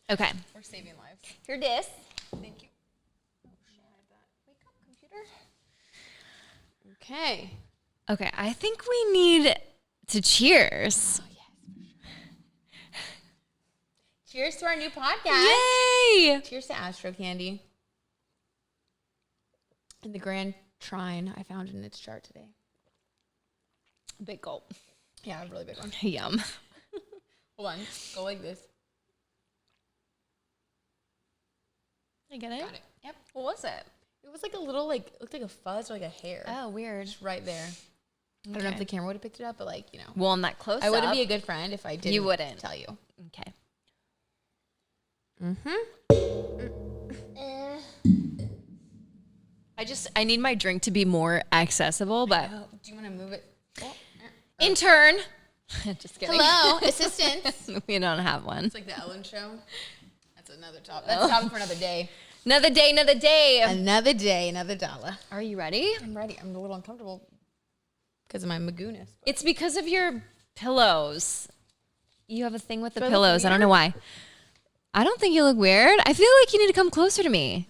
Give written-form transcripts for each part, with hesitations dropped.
Okay. We're saving lives. Here it is. Thank you. Oh, shit. Wake up, computer. Okay. Okay, I think we need to cheers. Oh, yes, for sure. Cheers to our new podcast. Yay! Cheers to Astrocandy. And the Grand Trine I found in its chart today. Big gulp. Yeah, a really big one. Yum. Hold on. Go like this. I get it? Got it. Yep. What was it? It was like a little, like, it looked like a fuzz or like a hair. Oh, weird. Just right there. I don't know if the camera would have picked it up, but like, you know. Well, I'm that close I wouldn't be a good friend if I didn't wouldn't. tell you. Okay. I need my drink to be more accessible, but Oh, do you want to move it? intern. Just kidding. Hello, assistants. We don't have one. It's like the Ellen show. That's another topic. That's a topic for another day. Another day, another day. Another day, another dollar. Are you ready? I'm ready. I'm a little uncomfortable because of my magooness. It's because of your pillows. You have a thing with the Do I look pillows. I don't know weird? why. I don't think you look weird. I feel like you need to come closer to me.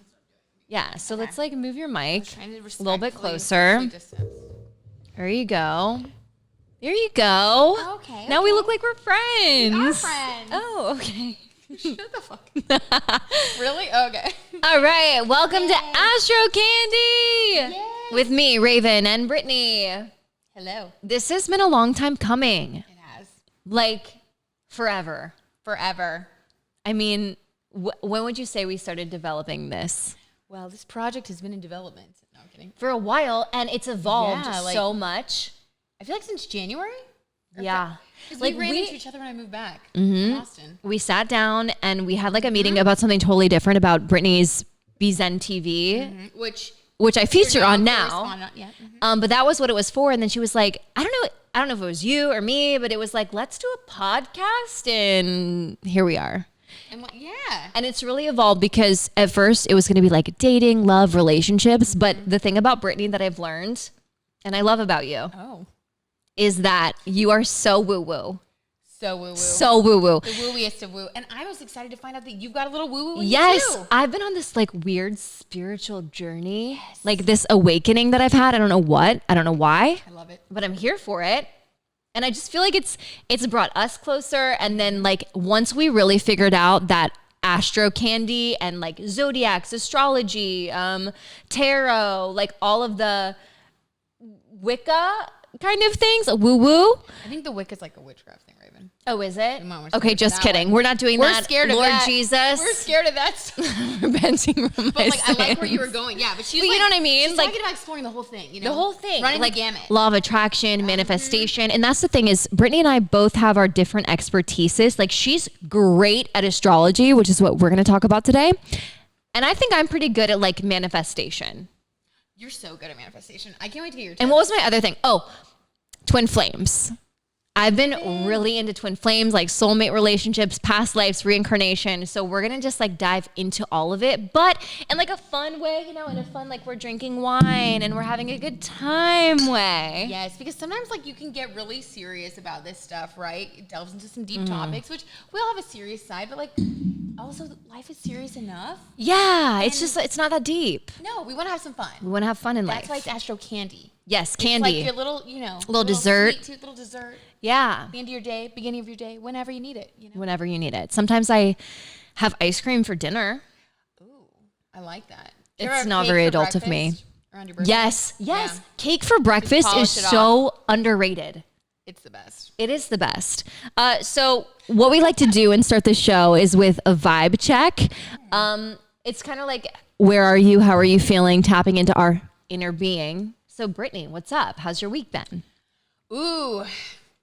Yeah, so let's like move your mic Trying to a little bit respectfully closer. socially distance. There you go. There you go. Okay. Now we look like we're friends. We are friends. Oh, okay. Shut the fuck. Really? Okay. All right. Welcome to Astrocandy Yay. with me, Raven, and Brittany. Hello. This has been a long time coming. It has. Like forever. Forever. I mean, when would you say we started developing this? Well, this project has been in development. No, I'm kidding. For a while, and it's evolved Yeah, like- so much. I feel like since January. Yeah. Because Like we ran into each other when I moved back in Austin. We sat down and we had like a meeting about something totally different about Brittany's B-ZenTV, which I feature on now. Yeah. But that was what it was for. And then she was like, I don't know if it was you or me, but it was like, let's do a podcast. And here we are. And yeah. And it's really evolved because at first it was going to be like dating, love, relationships. But the thing about Brittany that I've learned and I love about you Oh. is that you are so woo-woo. So woo-woo. So woo-woo. The wooiest of woo. And I was excited to find out that you've got a little woo-woo in Yes, you too. I've been on this like weird spiritual journey, like this awakening that I've had. I don't know what, I don't know why, I love it. but I'm here for it. And I just feel like it's brought us closer. And then like once we really figured out that Astrocandy and like zodiacs, astrology, tarot, like all of the Wicca kind of things, woo-woo. I think the Wicca's like a witchcraft thing, Raven. Oh, is it? Come on, we're Okay, scared just of that kidding. one. We're not doing We're that. scared of Lord that. Jesus. We're scared of that stuff. Repenting from But my like, I like where sins. you were going. Yeah, but she's But like, you know what I mean? She's Like- talking about exploring the whole thing, you know? The whole thing. Running like the gamut. law of attraction, manifestation. And that's the thing is Brittany and I both have our different expertises. Like she's great at astrology, which is what we're going to talk about today. And I think I'm pretty good at like manifestation. You're so good at manifestation. I can't wait to get your And what was my other thing? Oh, twin flames. I've been really into twin flames, like soulmate relationships, past lives, reincarnation. So we're going to just like dive into all of it, but in like a fun way, you know, in a fun, like we're drinking wine and we're having a good time way. Yes, because sometimes like you can get really serious about this stuff, right? It delves into some deep topics, which we all have a serious side, but like also life is serious enough. Yeah, it's just, it's not that deep. No, we want to have some fun. We want to have fun in That's why life. it's Astro Candy. Yes, It's candy. like your little, you know, Little dessert. sweet tooth, little dessert. Yeah, The end of your day, beginning of your day, whenever you need it. You know. whenever you need it. Sometimes I have ice cream for dinner. Ooh, I like that. It's Do you ever have not cake very for adult of me. breakfast around your birthday? Yes. Yeah. Cake for breakfast is polish it so underrated. It's the best. It is the best. So what we like to do and start the show is with a vibe check. It's kind of like, where are you? How are you feeling? Tapping into our inner being. So Brittany, what's up? How's your week been? Ooh,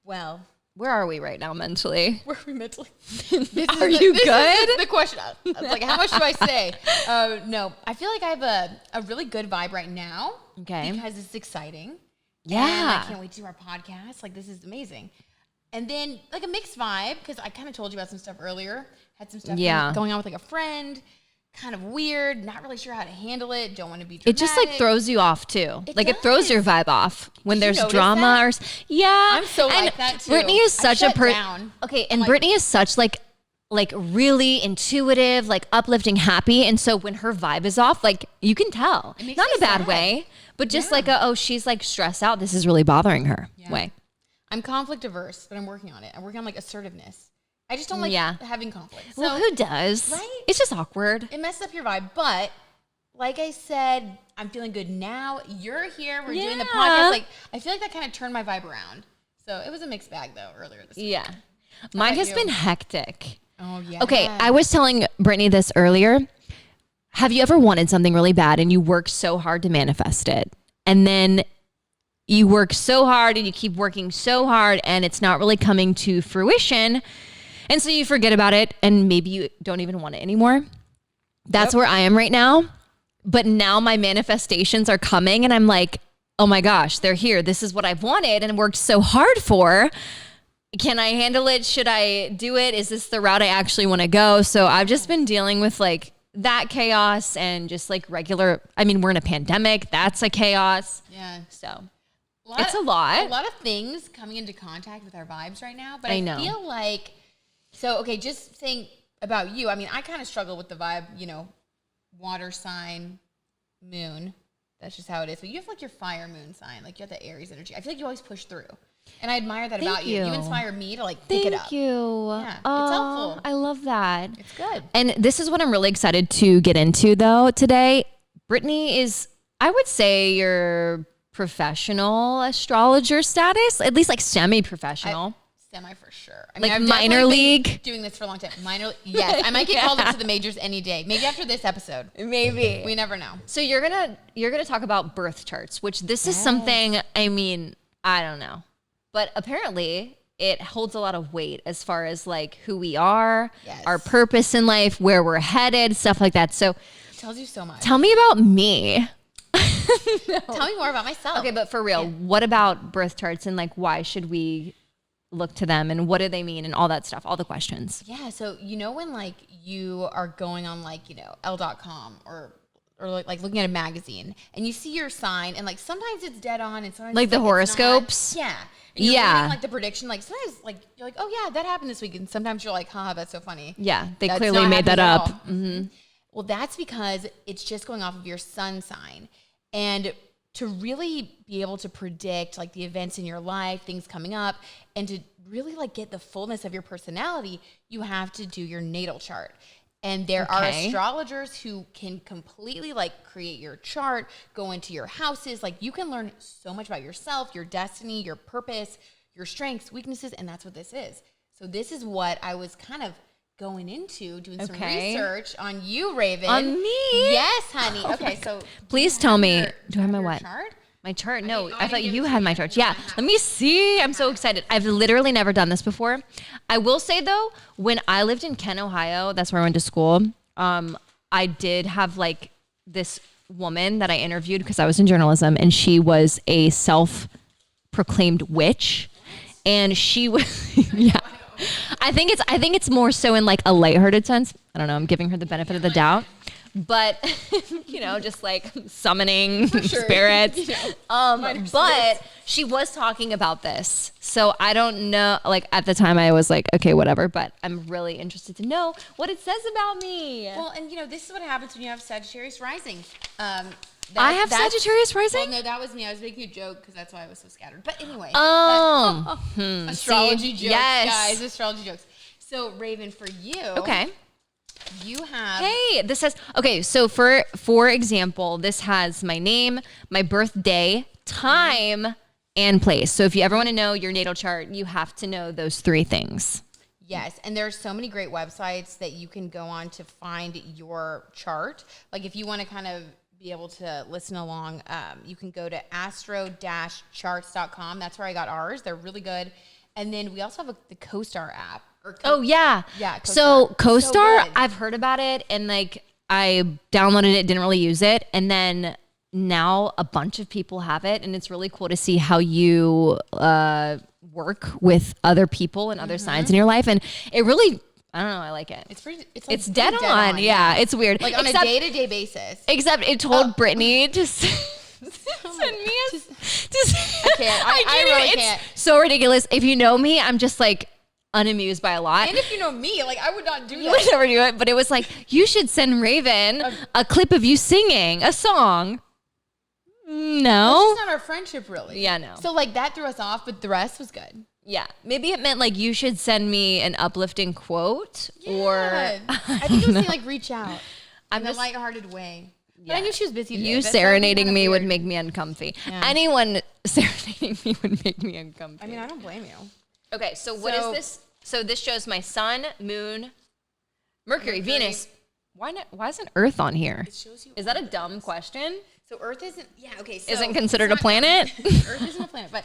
well, Where are we right now mentally? where are we mentally? Are you good? This is the question. I was like, how much do I say? No, I feel like I have a really good vibe right now. Okay. Because it's exciting. And Yeah. I can't wait to do our podcast. Like, this is amazing. And then, like, a mixed vibe, because I kind of told you about some stuff earlier. Had some stuff Yeah. going on with, like, a friend. Kind of weird. Not really sure how to handle it. Don't want to be dramatic. It just like throws you off too. It Like it throws does. your vibe off when Did you there's notice drama that? or yeah. I'm so and like that, too. Brittany is I such a shut down. Okay, and like- Brittany is such like like really intuitive, like uplifting, happy. And so when her vibe is off, like you can tell, It makes not me in a bad sad. way, but just Yeah. like she's like stressed out. This is really bothering her way. I'm conflict averse, but I'm working on it. I'm working on like assertiveness. I just don't like having conflict. So Well, who does? Right? It's just awkward. it messes up your vibe. But like I said, I'm feeling good now. You're here. We're doing the Yeah. podcast. Like I feel like that kind of turned my vibe around. So it was a mixed bag though earlier this week. Yeah. Mine about has you? been hectic. Oh yeah. Okay, I was telling Brittany this earlier. Have you ever wanted something really bad and you work so hard to manifest it? And then you work so hard and you keep working so hard and it's not really coming to fruition. And so you forget about it and maybe you don't even want it anymore. That's where I am right now. But now my manifestations are coming and I'm like, oh my gosh, they're here. This is what I've wanted and worked so hard for. Can I handle it? Should I do it? Is this the route I actually want to go? So I've just been dealing with like that chaos and just like regular, I mean, we're in a pandemic. That's a chaos. Yeah. So It's a lot. A lot of things coming into contact with our vibes right now. But I I know. feel like, so, okay, just think about you. I mean, I kind of struggle with the vibe, water sign, moon. That's just how it is. But you have like your fire moon sign. Like you have the Aries energy. I feel like you always push through. And I admire that about you. You inspire me to like pick it up. Thank you. Yeah, it's Oh, helpful. I love that. It's good. And this is what I'm really excited to get into though today. Brittany is, I would say, your professional astrologer status, at least like semi-professional. Semi for sure. I Like I've minor definitely been league? doing this for a long time. Yes. I might get called up to the majors any day. Maybe after this episode. Maybe. We never know. So you're gonna talk about birth charts, which this is something, I mean, I don't know. But apparently it holds a lot of weight as far as like who we are, Yes. our purpose in life, where we're headed, stuff like that. So It tells you so much. tell me about me. Tell me more about myself. Okay, but for real, what about birth charts and like why should we look to them and what do they mean and all that stuff, all the questions. Yeah, so when like you are going on like, L.com or like looking at a magazine and you see your sign and like sometimes it's dead on and sometimes Like it's, the it's horoscopes? not. Yeah. And you're Yeah. reading, like the prediction, like sometimes like you're like, oh yeah, that happened this week. And sometimes you're like, haha, that's so funny. Yeah, they That's clearly not made that happening up. at all. Well, that's because it's just going off of your sun sign. And to really be able to predict like the events in your life, things coming up, and to really like get the fullness of your personality, you have to do your natal chart. And there are Okay. astrologers who can completely like create your chart, go into your houses. Like you can learn so much about yourself, your destiny, your purpose, your strengths, weaknesses, and that's what this is. So this is what I was kind of going into, doing some Okay. research on you, Raven. On me? Yes, honey. Okay, so Please tell me, do I have my your what? chart? My chart? No, didn't- I I thought didn't give you it to had you my yet. chart. You Yeah, have my let me see. I'm so excited. I've literally never done this before. I will say though, when I lived in Kent, Ohio, that's where I went to school. I did have like this woman that I interviewed because I was in journalism, and she was a self-proclaimed witch, and she was yeah. I think it's more so in like a lighthearted sense. I don't know. I'm giving her the benefit of the doubt, but just like summoning spirits. But she was talking about this, so I don't know. Like at the time, I was like, okay, whatever. But I'm really interested to know what it says about me. Well, and this is what happens when you have Sagittarius rising. I have Sagittarius rising? Well, no, that was me. I was making a joke because that's why I was so scattered. But anyway. Oh, Astrology jokes, yes. guys. Astrology jokes. So, Raven, for you. Okay. You have. Hey, this says, okay, so for example, this has my name, my birthday, time, and place. So if you ever want to know your natal chart, you have to know those three things. Yes, and there's so many great websites that you can go on to find your chart. Like if you want to kind of be able to listen along, you can go to astro-charts.com. That's where I got ours. They're really good. And then we also have the CoStar app. Oh yeah. Yeah, So CoStar. CoStar, So good. I've heard about it and like I downloaded it, didn't really use it. And then now a bunch of people have it, and it's really cool to see how you work with other people and other signs in your life. And it really, I don't know, I like it. It's It's dead on. Yeah, it's weird. Like on a day-to-day basis. Except it told Brittany to send me can't. I really it's can't. so ridiculous. If you know me, I'm just like, unamused by a lot. And if you know me, like, I would not do that. You would never do it, but it was like, you should send Raven a clip of you singing a song. No. That's just not our friendship, really. Yeah, no. So, like, that threw us off, but the rest was good. Yeah. Maybe it meant like you should send me an uplifting quote or I think it was saying, like, reach out in a lighthearted way. But Yeah. I knew she was busy today. You That's serenading kinda me would weird. make me uncomfy. Yeah. Anyone serenading me would make me uncomfy. I mean, I don't blame you. Okay, so what is this? So this shows my sun, moon, Mercury, Venus. Why isn't Earth on here? It shows you. Is that a dumb question? So Earth isn't, okay. So Isn't considered it's a not planet? Earth isn't a planet, but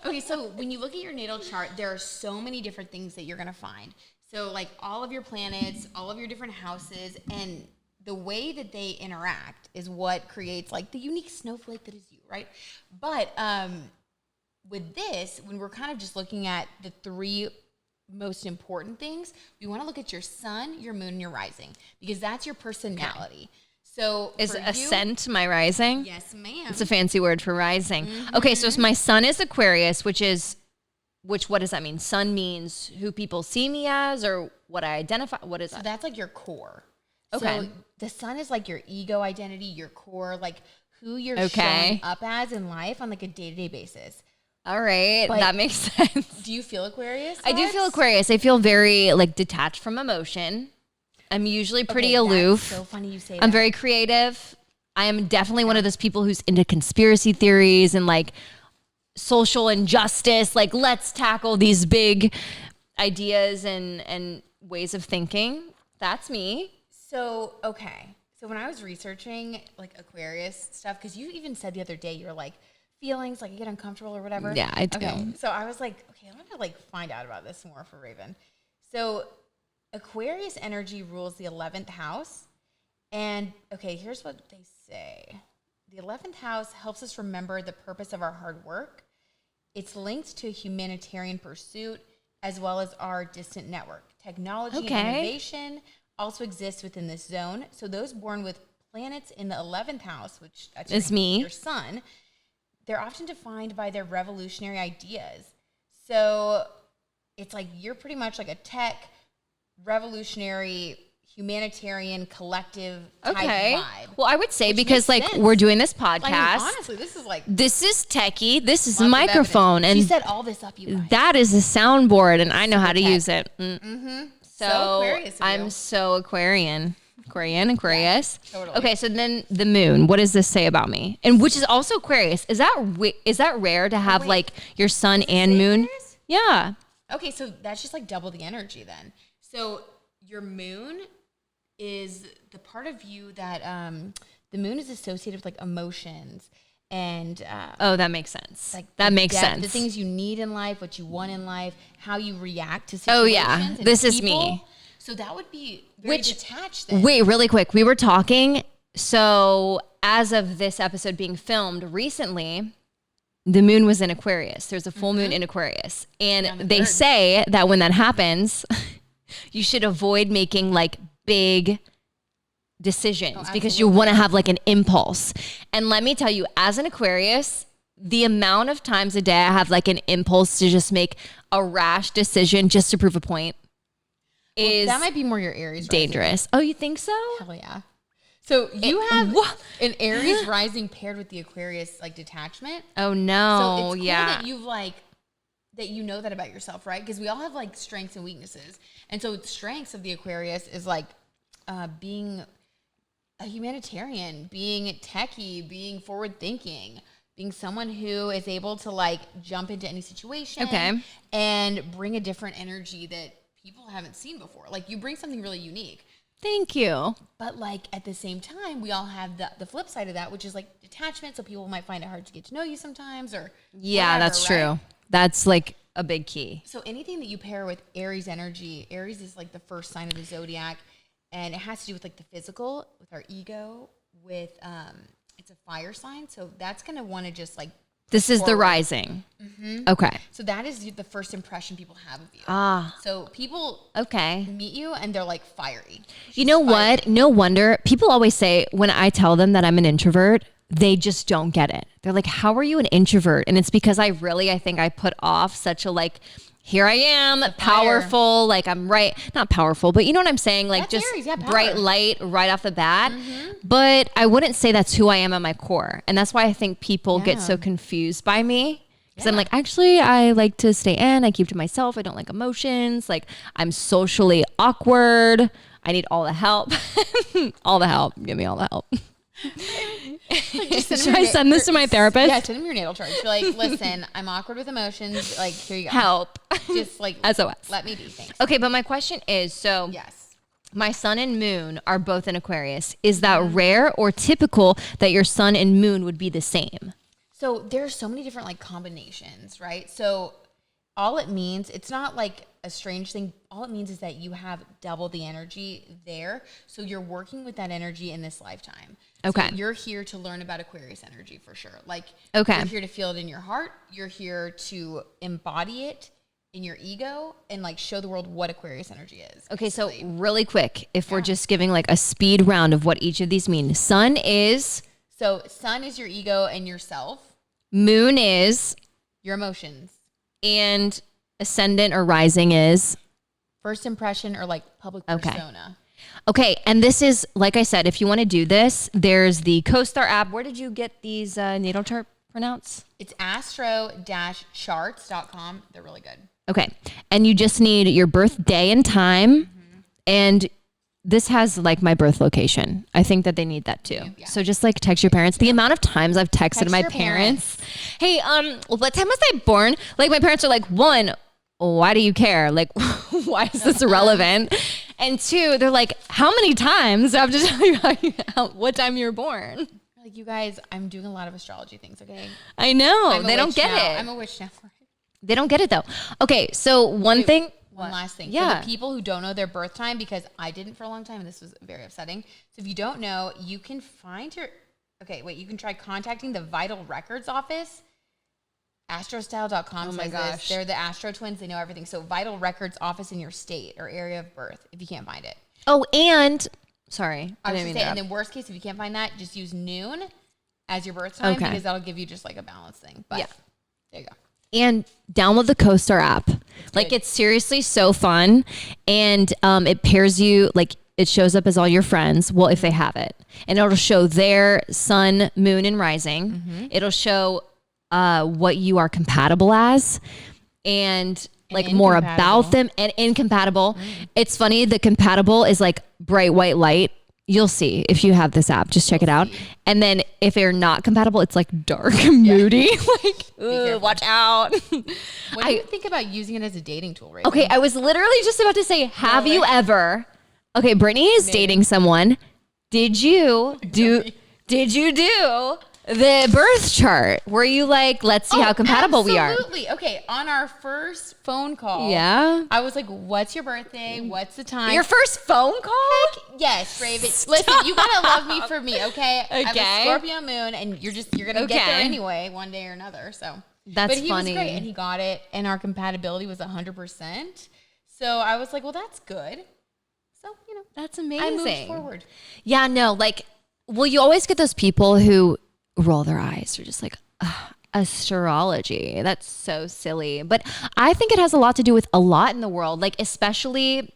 okay. So when you look at your natal chart, there are so many different things that you're gonna find. So like all of your planets, all of your different houses, and the way that they interact is what creates like the unique snowflake that is you, right? But with this, when we're kind of just looking at the three most important things, we want to look at your sun, your moon, and your rising because that's your personality. So Is for you- ascent my rising? Yes, ma'am. It's a fancy word for rising. Okay, so my sun is Aquarius, what does that mean? Sun means who people see me as or what I identify. What is So that? that's like your core. Okay. So the sun is like your ego identity, your core, like who you're Okay. showing up as in life on like a day-to-day basis. All right, But- that makes sense. Do you feel Aquarius? I do feel vibes? Aquarius. I feel very like detached from emotion. I'm usually pretty Okay, that's aloof. so funny you say I'm that. very creative. I am definitely one of those people who's into conspiracy theories and like social injustice. Like, let's tackle these big ideas and ways of thinking. That's me. So, okay. So when I was researching like Aquarius stuff, because you even said the other day, you were like, feelings, like you get uncomfortable or whatever. Yeah, I do. Okay. So I was like, okay, I want to like find out about this more for Raven. So Aquarius energy rules the 11th house. And okay, here's what they say. The 11th house helps us remember the purpose of our hard work. It's linked to humanitarian pursuit as well as our distant network. Technology Okay. and innovation also exists within this zone. So those born with planets in the 11th house, which that's Is me. your sun, they're often defined by their revolutionary ideas. So it's like you're pretty much like a tech, revolutionary, humanitarian, collective type vibe. Well, I would say Which because like makes sense. we're doing this I podcast. mean, honestly, this is like This is techie. This is a lots of microphone, evidence. She and set all this up, you guys. that is a soundboard, and I know how to tech. use it. So Aquarius of I'm you. so Aquarius. totally. Okay, so then the moon. What does this say about me? And which is also Aquarius. Is that rare to have wait. like your sun and say moon? Aquarius? Yeah. Okay, so that's just like double the energy then. So your moon is the part of you that the moon is associated with like emotions and Oh, that makes sense. like that the makes depth, sense. The things you need in life, what you want in life, how you react to Oh, situations. yeah. and This is people. me. So that would be very Which- detached then. Wait, really quick. We were talking. So as of this episode being filmed recently, the moon was in Aquarius. There's a full moon in Aquarius. On And the they third. say that when that happens, you should avoid making like big decisions because you absolutely. want to have like an impulse. And let me tell you, as an Aquarius, the amount of times a day I have like an impulse to just make a rash decision just to prove a point is That might be more your Aries rising. dangerous. Oh, you think so? Hell yeah. So you have what? an Aries rising paired with the Aquarius like detachment. Oh So no, it's cool yeah. that you've like that you know that about yourself, right? Because we all have like strengths and weaknesses, and so the strengths of the Aquarius is like being a humanitarian, being techie, being forward thinking, being someone who is able to like jump into any situation, Okay. and bring a different energy that people haven't seen before. Like you bring something really unique. Thank you. But like at the same time, we all have the flip side of that, which is like detachment. So people might find it hard to get to know you sometimes, or Yeah, whatever, that's right? true. That's like a big key. So anything that you pair with Aries energy, Aries is like the first sign of the zodiac, and it has to do with like the physical, with our ego, with it's a fire sign, so that's gonna want to just like This is the forward. rising. Okay. So that is the first impression people have of you. Ah, So people okay. meet you and they're like fiery. You know fiery. what? No wonder people always say when I tell them that I'm an introvert, they just don't get it. They're like, how are you an introvert? And it's because I think I put off such a like here I am, powerful, like I'm not powerful, but you know what I'm saying? Like That's just Aries, yeah, bright light right off the bat. But I wouldn't say that's who I am at my core. And that's why I think people get so confused by me. Because I'm like, actually, I like to stay in. I keep to myself. I don't like emotions. Like I'm socially awkward. I need all the help. All the help. Give me all the help. Should I send this to my therapist? Yeah, send them your natal chart. Be like, listen, I'm awkward with emotions. Like, here you go. Help. Just like SOS. Let me be. Thanks. Okay, but my question is, so Yes. my sun and moon are both in Aquarius. Is that rare or typical that your sun and moon would be the same? So there's so many different like combinations, right? So all it means, it's not like a strange thing. All it means is that you have double the energy there. So you're working with that energy in this lifetime. Okay. So you're here to learn about Aquarius energy for sure. Like, okay. You're here to feel it in your heart. You're here to embody it in your ego and like show the world what Aquarius energy is. Okay. So really quick, if we're just giving like a speed round of what each of these mean. Sun is? So sun is your ego and yourself. Moon is? Your emotions. And ascendant or rising is? First impression or like public persona. Okay. And this is, like I said, if you want to do this, there's the CoStar app. Where did you get these natal chart pronounced? It's astro-charts.com. They're really good. Okay. And you just need your birth day and time. And this has like my birth location. I think that they need that too. Yeah. So just like text your parents. The amount of times I've texted my parents, hey, what time was I born? Like my parents are like, one, why do you care? Like, why is this relevant? And two, they're like, how many times I have to tell you what time you were born? Like, you guys, I'm doing a lot of astrology things, okay? I know. They don't get it. I'm a witch now. They don't get it though. Okay, so one last thing. Yeah. For the people who don't know their birth time, because I didn't for a long time, and this was very upsetting. So if you don't know, you can find you can try contacting the Vital Records Office. Astrostyle.com says this. They're the Astro twins. They know everything. So Vital Records Office in your state or area of birth, if you can't find it. Oh, and sorry. I was going to say, and then worst case, if you can't find that, just use noon as your birth time because that'll give you just like a balance thing. But there you go. And download the CoStar app. It's seriously so fun. And it pairs you, like it shows up as all your friends. Well, if they have it. And it'll show their sun, moon, and rising. It'll show what you are compatible as. And like more about them and incompatible. It's funny. The compatible is like bright white light. You'll see if you have this app. Just check it out. And then if they're not compatible, it's like dark and moody. Like, ooh, watch out. What do you think about using it as a dating tool, Raven? Okay, I was literally just about to say, have you ever? Okay, Brittany is dating someone. Did you do the birth chart? Were you like, let's see how compatible we are? Absolutely. Okay, on our first phone call, I was like, what's your birthday? What's the time? Your first phone call? Yes, Raven. Listen, you gotta love me for me, okay? I have a Scorpio moon, and you're gonna get there anyway, one day or another. So that's funny. Was great, and he got it, and our compatibility was 100%. So I was like, well, that's good. So that's amazing. I moved forward. Yeah, no, you always get those people who roll their eyes or just like astrology. That's so silly. But I think it has a lot to do with a lot in the world, like especially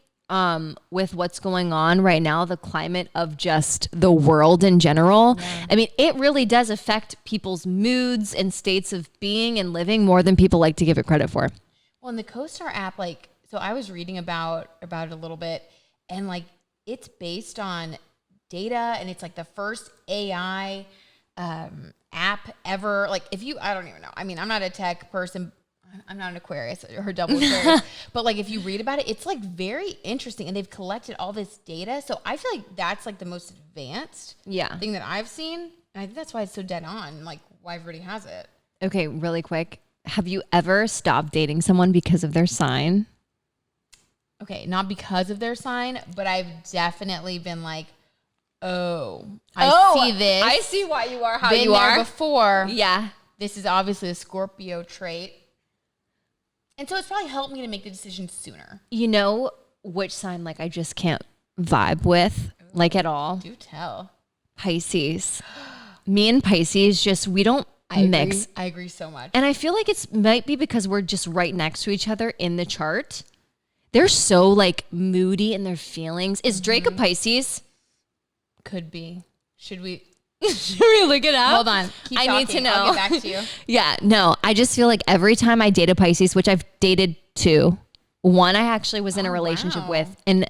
with what's going on right now, the climate of just the world in general. Yeah. I mean, it really does affect people's moods and states of being and living more than people like to give it credit for. Well, in the CoStar app, so I was reading about it a little bit, and it's based on data, and it's like the first AI app ever. I don't even know. I mean, I'm not a tech person. I'm not an Aquarius or double Aquarius, but if you read about it, it's very interesting, and they've collected all this data. So I feel like that's the most advanced thing that I've seen. And I think that's why it's so dead on, why everybody has it. Okay. Really quick. Have you ever stopped dating someone because of their sign? Okay. Not because of their sign, but I've definitely been I see this. I see why you are how been you there are before. Yeah. This is obviously a Scorpio trait. And so it's probably helped me to make the decision sooner. You know which sign I just can't vibe with at all? Do tell. Pisces. Me and Pisces we don't mix. I agree so much. And I feel like it's might be because we're just right next to each other in the chart. They're so like moody in their feelings. Is Drake a Pisces? Could be. Should we look it up? Hold on. Keep talking. Need to know. I'll get back to you. Yeah, no. I just feel like every time I date a Pisces, which I've dated 2, one I actually was in a relationship with, and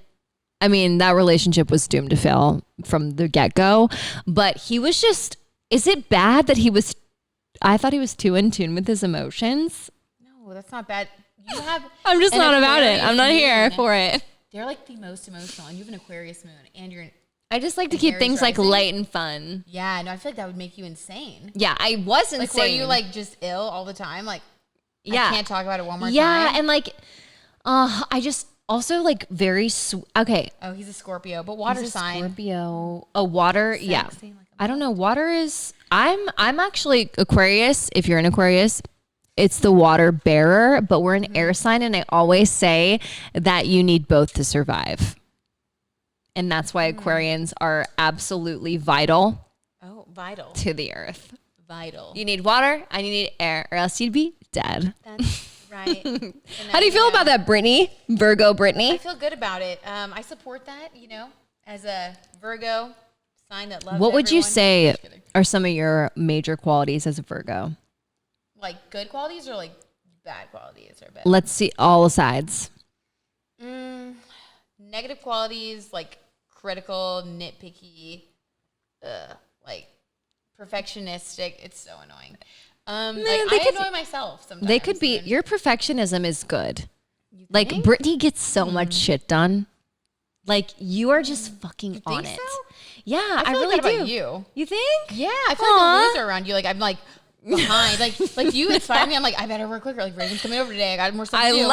I mean that relationship was doomed to fail from the get-go. But he was just. Is it bad that he was? I thought he was too in tune with his emotions. No, that's not bad. You have. I'm just not about it. I'm not here for it. They're like the most emotional, and you have an Aquarius moon, and you're. I just like to keep things like light and fun. Yeah, no, I feel like that would make you insane. Yeah, I was insane. Like, were you like just ill all the time? Like, I can't talk about it one more time. Yeah, and like, I just also like very okay. Oh, he's a Scorpio, but water sign. Scorpio, a water. Sexy, yeah, like I don't know. Water is. I'm actually Aquarius. If you're an Aquarius, it's the water bearer, but we're an air sign, and I always say that you need both to survive. And that's why Aquarians are absolutely vital. Oh, vital. To the earth. Vital. You need water and you need air, or else you'd be dead. That's right. How do you feel about that, Brittany? Virgo Brittany? I feel good about it. I support that, as a Virgo sign that loves What would you everyone. say are some of your major qualities as a Virgo? Like good qualities or like bad qualities or bad? Let's see all sides. Negative qualities like critical, nitpicky, like perfectionistic. It's so annoying. I annoy myself sometimes. They could be. Your perfectionism is good. Like Brittany gets so much shit done. Like you are just fucking on it. So? Yeah, I feel really like that do. about you. You think? Yeah, I feel like a loser around you. Like I'm like behind. like you inspire me. I'm like, I better work quicker. Like Raven's coming over today. I got more stuff to do.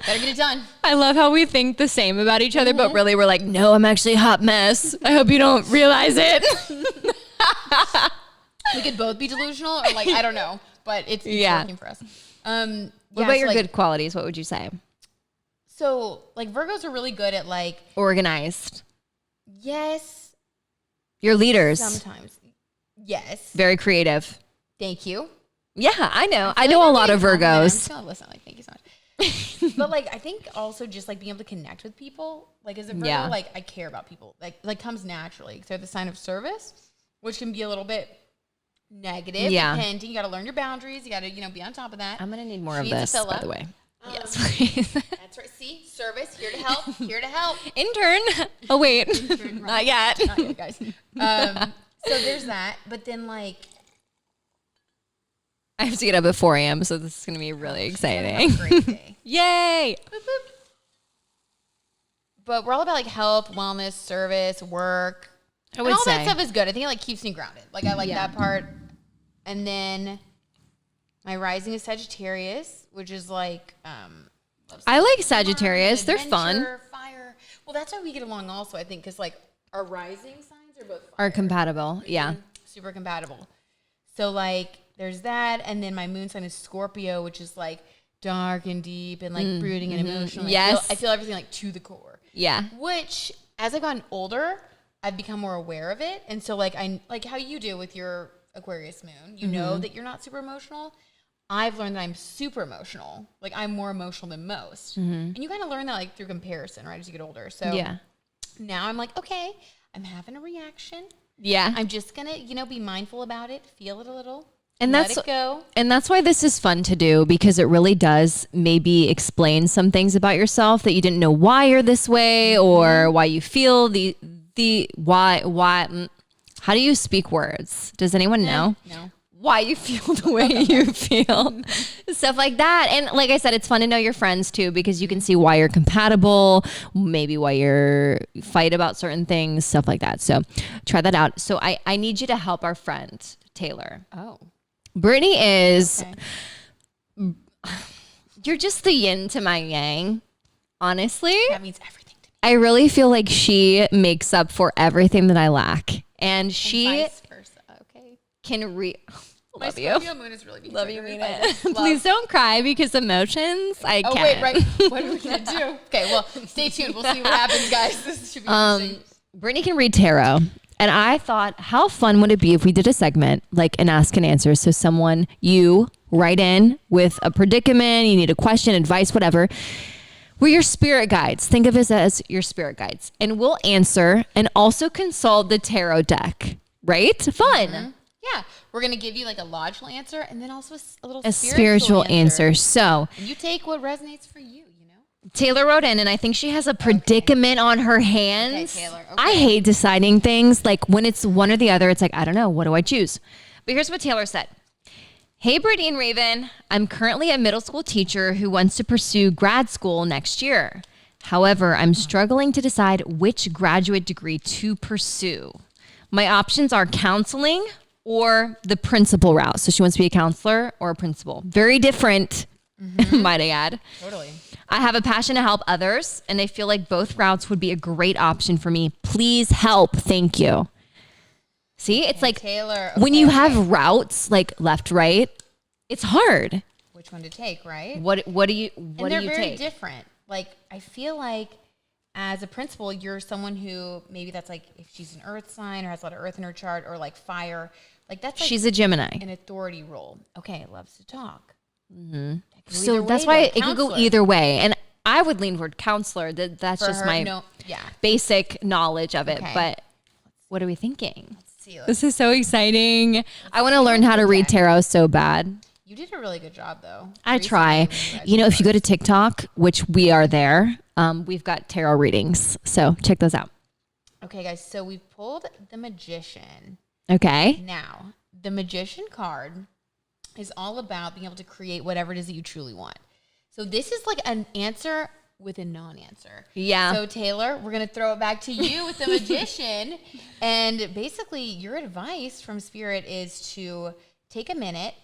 Better get it done. I love how we think the same about each other, but really we're like, no, I'm actually a hot mess. I hope you don't realize it. We could both be delusional, or like I don't know, but it's working for us. What about your good qualities? What would you say? So like Virgos are really good at like organized. Yes. You're leaders. Sometimes. Yes. Very creative. Thank you. Yeah, I know. I know a lot of Virgos. I'm just gonna listen. Like, thank you so much. But like, I think also just like being able to connect with people. Like as a Virgo, like I care about people. Like comes naturally. So the sign of service, which can be a little bit negative. Yeah. Depending. You got to learn your boundaries. You got to be on top of that. I'm gonna need more of this, by the way. Yes, please. That's right. See, service here to help. Here to help. Intern. Oh wait, Intern, not yet. Not yet, guys. So there's that. But then like. I have to get up at 4 a.m., so this is going to be really exciting. Great day. Yay! Boop, boop. But we're all about like help, wellness, service, work. I would say that stuff is good. I think it like keeps me grounded. Like I like that part. And then my rising is Sagittarius, which is like I like Sagittarius. They're fun. Fire. Well, that's why we get along also, I think, because like our rising signs are both fire. Are compatible. Yeah. Super compatible. So like there's that, and then my moon sign is Scorpio, which is like dark and deep and like brooding and emotional. Yes. I feel everything like to the core. Yeah. Which, as I've gotten older, I've become more aware of it. And so like I like how you do with your Aquarius moon, you know that you're not super emotional. I've learned that I'm super emotional. Like I'm more emotional than most. And you kind of learn that like through comparison, right? As you get older. So now I'm like, okay, I'm having a reaction. Yeah. I'm just going to, be mindful about it, feel it a little. And let it go. And that's why this is fun to do, because it really does maybe explain some things about yourself that you didn't know why you're this way or why you feel why. How do you speak words? Does anyone know? No. Why you feel the way you feel, stuff like that. And like I said, it's fun to know your friends too, because you can see why you're compatible, maybe why you're fight about certain things, stuff like that. So try that out. So I need you to help our friend Taylor. Oh. Brittany is, you're just the yin to my yang, honestly. That means everything to me. I really feel like she makes up for everything that I lack. And she vice versa. Okay. Can My love you. Scorpio moon is really Love you, mean it. Please don't cry because emotions, I can't. Oh, wait, right. What are we going to do? Okay, well, stay tuned. We'll see what happens, guys. This should be interesting. Brittany can read tarot. And I thought, how fun would it be if we did a segment like an ask and answer? So you write in with a predicament, you need a question, advice, whatever. We're your spirit guides. Think of us as your spirit guides. And we'll answer and also consult the tarot deck, right? Fun. Mm-hmm. Yeah. We're going to give you like a logical answer and then also a little spiritual answer. So and you take what resonates for you, you know? Taylor wrote in, and I think she has a predicament on her hands. Okay, Taylor. Okay. I hate deciding things. Like when it's one or the other, it's like, I don't know. What do I choose? But here's what Taylor said. Hey, Brittany and Raven. I'm currently a middle school teacher who wants to pursue grad school next year. However, I'm struggling to decide which graduate degree to pursue. My options are counseling or the principal route. So she wants to be a counselor or a principal. Very different, might I add. Totally. I have a passion to help others, and I feel like both routes would be a great option for me. Please help. Thank you. See, it's like Taylor, when you have routes like left, right, it's hard. Which one to take, right? What do you and they're very different. Like I feel like as a principal, you're someone who maybe that's like if she's an earth sign or has a lot of earth in her chart or like fire, like that's like she's a Gemini, an authority role. Okay, loves to talk. Mm-hmm. So that's why it could go either way, and I would lean toward counselor. That's just my basic knowledge of it. Okay. But what are we thinking? This is so exciting. I want to learn how to read tarot so bad. You did a really good job, though. I try. You know, if you go to TikTok, which we are there, we've got tarot readings. So check those out. Okay, guys. So we pulled the Magician. Okay. Now, the Magician card is all about being able to create whatever it is that you truly want. So this is like an answer with a non-answer. Yeah. So Taylor, we're going to throw it back to you with the Magician. And basically your advice from Spirit is to take a minute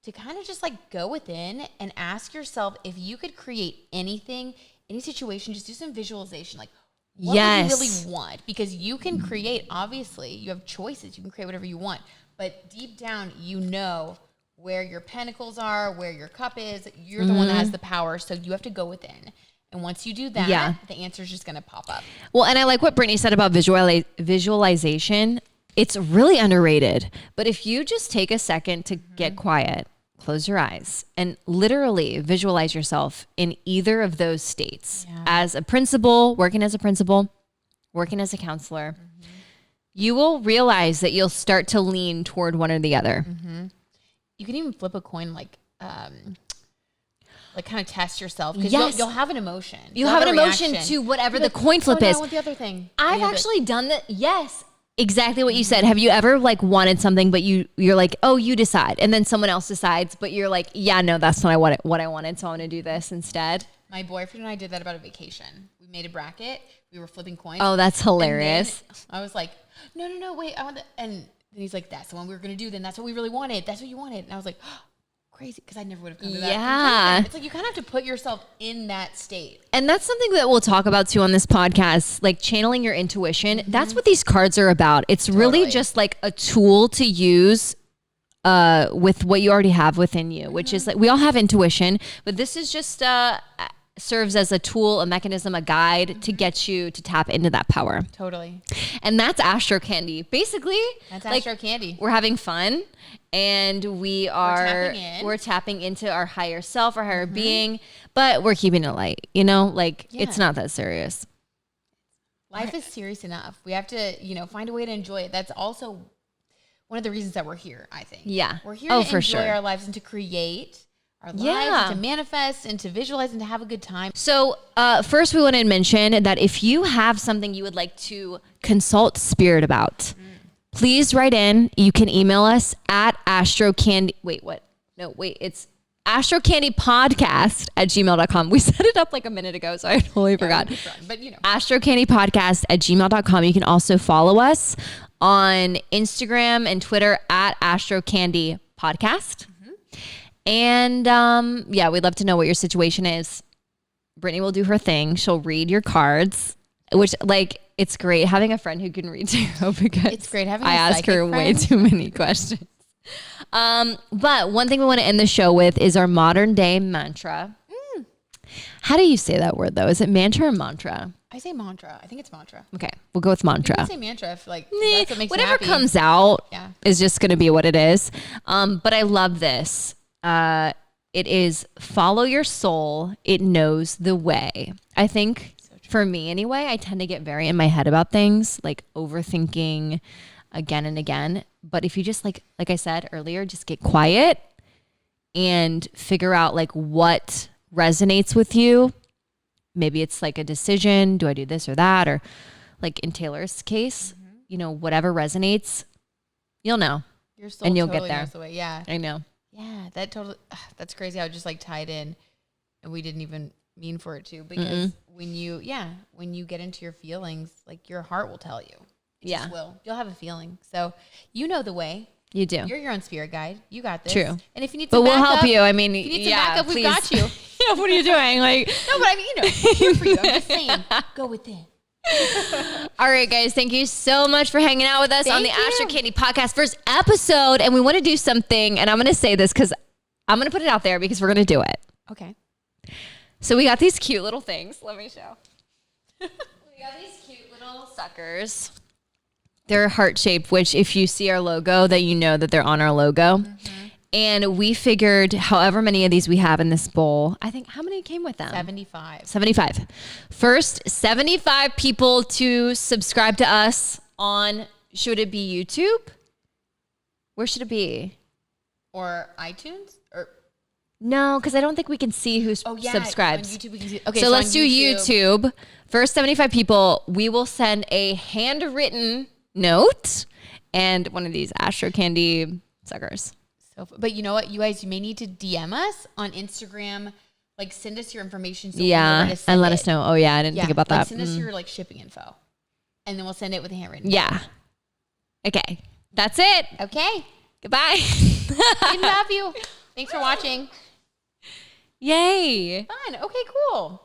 to kind of just like go within and ask yourself if you could create anything, any situation, just do some visualization. Like what do you really want? Because you can create, obviously, you have choices. You can create whatever you want. But deep down, you know where your pentacles are, where your cup is. You're the one that has the power. So you have to go within. And once you do that, the answer is just going to pop up. Well, and I like what Brittany said about visualization. It's really underrated. But if you just take a second to get quiet, close your eyes, and literally visualize yourself in either of those states as a principal, working as a principal, working as a counselor, you will realize that you'll start to lean toward one or the other. You can even flip a coin like kind of test yourself because you'll have an emotion. You'll have an emotion to whatever the coin flip is. I want the other thing. I've actually done that. Yes, exactly what you said. Have you ever like wanted something, but you're like, oh, you decide, and then someone else decides, but you're like, yeah, no, that's not what I wanted, so I want to do this instead. My boyfriend and I did that about a vacation. We made a bracket. We were flipping coins. Oh, that's hilarious. I was like, no, wait, I want that. And then he's like, that's the one we were going to do. Then that's what we really wanted. That's what you wanted. And I was like, oh, crazy, because I never would have come to that. Yeah. It's like you kind of have to put yourself in that state. And that's something that we'll talk about too on this podcast, like channeling your intuition. That's what these cards are about. It's really just like a tool to use with what you already have within you, which is like we all have intuition, but this is just serves as a tool, a mechanism, a guide to get you to tap into that power. Totally. And that's Astrocandy. Basically, that's Astrocandy. We're having fun and we're tapping into our higher self, our higher being, but we're keeping it light, it's not that serious. Life is serious enough. We have to, find a way to enjoy it. That's also one of the reasons that we're here, I think. Yeah. We're here to enjoy our lives and to create our lives, to manifest and to visualize and to have a good time. So first we want to mention that if you have something you would like to consult Spirit about, please write in. You can email us at Astrocandy. It's astrocandypodcast@gmail.com. We set it up like a minute ago, so I totally forgot. But astrocandypodcast@gmail.com. You can also follow us on Instagram and Twitter at astrocandypodcast. And we'd love to know what your situation is. Brittany will do her thing. She'll read your cards, which it's great having a friend who can read tarot because it's great having I ask her way too many questions. But one thing we want to end the show with is our modern day mantra. How do you say that word though? Is it mantra or mantra? I say mantra. I think it's mantra. Okay, we'll go with mantra. I say mantra if like that's what makes Whatever me happy. comes out Yeah. is just going to be what it is. But I love this. It is follow your soul. It knows the way. I think for me anyway, I tend to get very in my head about things, like overthinking again and again. But if you just like I said earlier, just get quiet and figure out like what resonates with you. Maybe it's like a decision. Do I do this or that? Or like in Taylor's case, you know, whatever resonates, you'll know. Your soul and you'll totally get there. knows the way. Yeah. I know. Yeah. That totally, that's crazy how it just like tied in and we didn't even mean for it to, because when you get into your feelings, like your heart will tell you. It just will. You'll have a feeling. So you know the way. You do. You're your own spirit guide. You got this. True. And if you need But some we'll backup, help you. I mean, if you need some backup, we've got you. Yeah, what are you doing? Like, No, but I mean, you know, here for you. I'm just saying, go within. all right, guys, thank you so much for hanging out with us on the Thank you. Astrocandy podcast first episode. And we want to do something, and I'm going to say this because I'm going to put it out there because we're going to do it. Okay. So we got these cute little things. Let me show. We got these cute little suckers. They're heart-shaped, which if you see our logo, that you know that they're on our logo. And we figured however many of these we have in this bowl, I think, how many came with them? 75. 75. First, 75 people to subscribe to us on, should it be YouTube? Where should it be? Or iTunes? Or No, because I don't think we can see who subscribes. On YouTube we can see. Okay, So let's on do YouTube. First 75 people, we will send a handwritten note and one of these Astrocandy suckers. So, but you know what, you guys, you may need to DM us on Instagram. Like, send us your information. So And let us know. Oh yeah, I didn't think about that. Send us your like shipping info, and then we'll send it with a handwritten. Yeah. Okay. That's it. Okay. Goodbye. We love you. Thanks for watching. Yay. Fun. Okay. Cool.